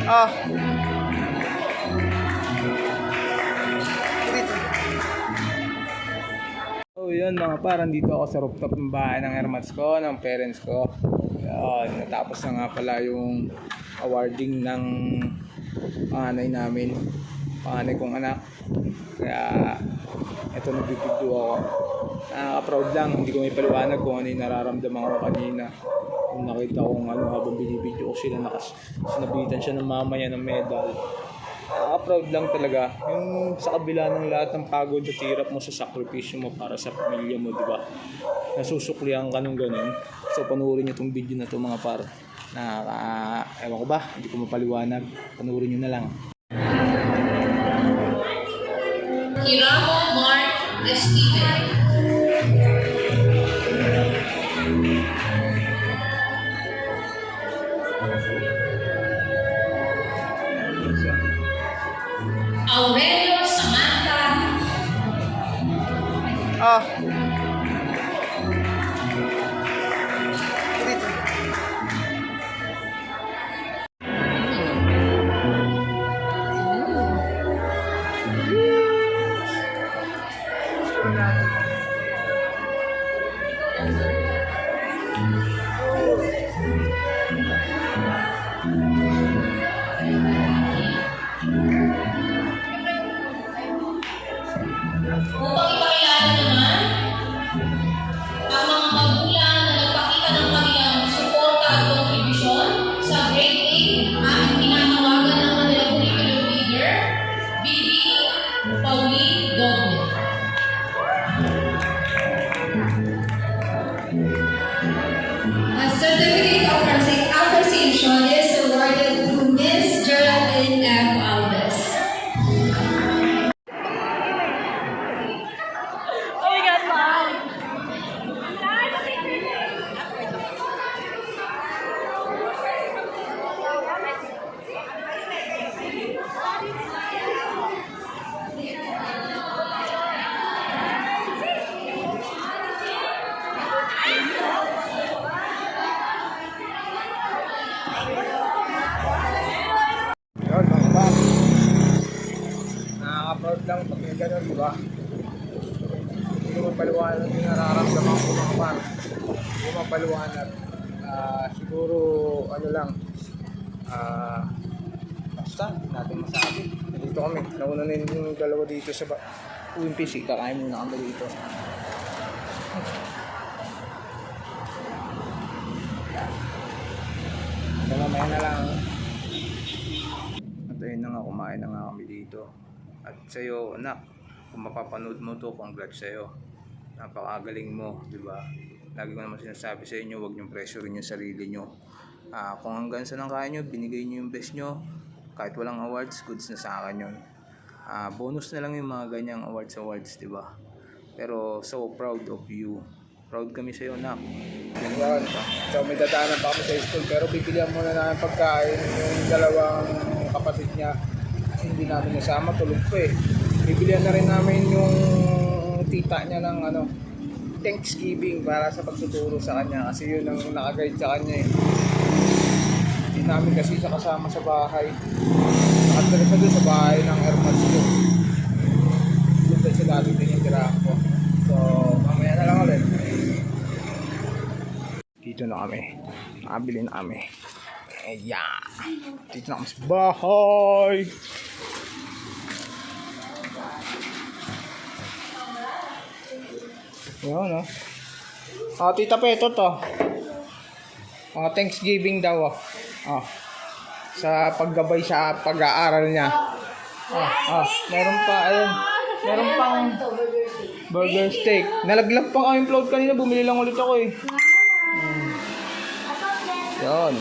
Ah. So yun mga par, dito ako sa rooftop ng bahay ng airmats ko, ng parents ko. Yun, natapos na nga pala yung awarding ng panganay namin, panganay kong anak. Kaya eto, nagbibideo ako. Nakaka-proud lang, hindi ko may paliwanag kung ano yung nararamdaman ko kanina. Kung nakita kong ano habang binibideo ko sila, sinabitan siya ng mama niya ng medal. Nakaka-proud lang talaga. Yung sa kabila ng lahat ng pagod at hirap mo sa sakripisyo mo para sa pamilya mo, di ba? Nasusuklihan ka nung ganun. So panoorin niyo tong video na to mga par. Ewan ko ba, hindi ko mapaliwanag. Panoorin niyo na lang. Hiramo Mark Esteban. Aurelio Samantha. Ah. Upang ipakilala naman ang mga magulang na nagpakita ng kanilang suporta at kontribusyon sa grade 8, aming tinatawagan ng kanilang curriculum leader, Bibi Pauline Doble. A certificate of appreciation is awarded to Miss Geraldine F. Alves. Yun mga par. Nakaka-proud lang pag may ganun, di ba? Hindi ko mapaliwanag yung nararamdaman ko mga par. Hindi ko mapaliwanag. Siguro ano lang, basta natin masabi. Dito kami, nauna na yung dalawa dito sa UMPC. Kakain muna kami dito. So mamaya na lang. At ayun na nga, kumain na nga kami dito. At sa'yo anak, kung mapapanood mo to, congrats sa'yo. Napakagaling mo, di ba? Lagi ko naman sinasabi sa inyo, huwag niyong pressurein yung sarili niyo. Kung hanggang saan ang kaya niyo, binigay niyo yung best niyo. Kahit walang awards, goods na sa akin yun. Bonus na lang yung mga ganyang awards, di ba? Pero so proud of you. Proud kami sa'yo, anak. Yan. So may dadaanan pa kami sa school, pero bibilihan muna namin pagkain yung dalawang kapatid niya. Kasi hindi namin nasama, tulog pa eh. Bibilihan na rin namin yung tita niya ng Thanksgiving para sa pagtuturo sa kanya. Kasi yun ang nakaguide sa kanya eh. Hindi namin kasi siya kasama sa bahay. Nakatira siya doon sa bahay ng airmats ko. Doon sa dati din yung tirahan ko. So mamaya na lang ulit. Dito na kami. Nakabili na kami. Ayan. Dito na kami sa bahay. Ayan o. Tita Peto to. Thanksgiving daw. Sa paggabay sa pag-aaral niya. Meron pa. Ayun. Meron pang burger steak. Nalaglag pa kami upload kanina. Bumili lang ulit ako eh. Yan.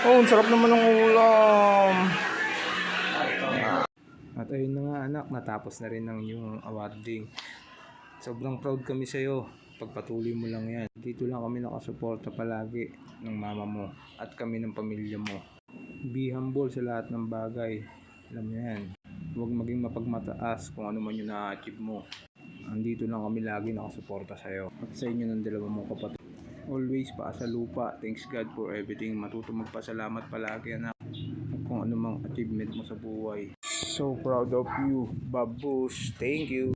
Ang sarap naman ng ulam. At ayun na nga anak, natapos na rin ang inyong awarding. Sobrang proud kami sa'yo. Pagpatuloy mo lang yan. Dito lang kami nakasuporta palagi ng mama mo at kami ng pamilya mo. Be humble sa lahat ng bagay. Alam mo yan. Huwag maging mapagmataas kung ano man yung na-achieve mo. Andito lang kami lagi nakasuporta sa'yo. At sa inyo ng dalawa mong kapatid. Always pa sa lupa. Thanks God for everything. Matuto magpasalamat palagi, anak. Kung anumang achievement mo sa buhay. So proud of you, Babus. Thank you.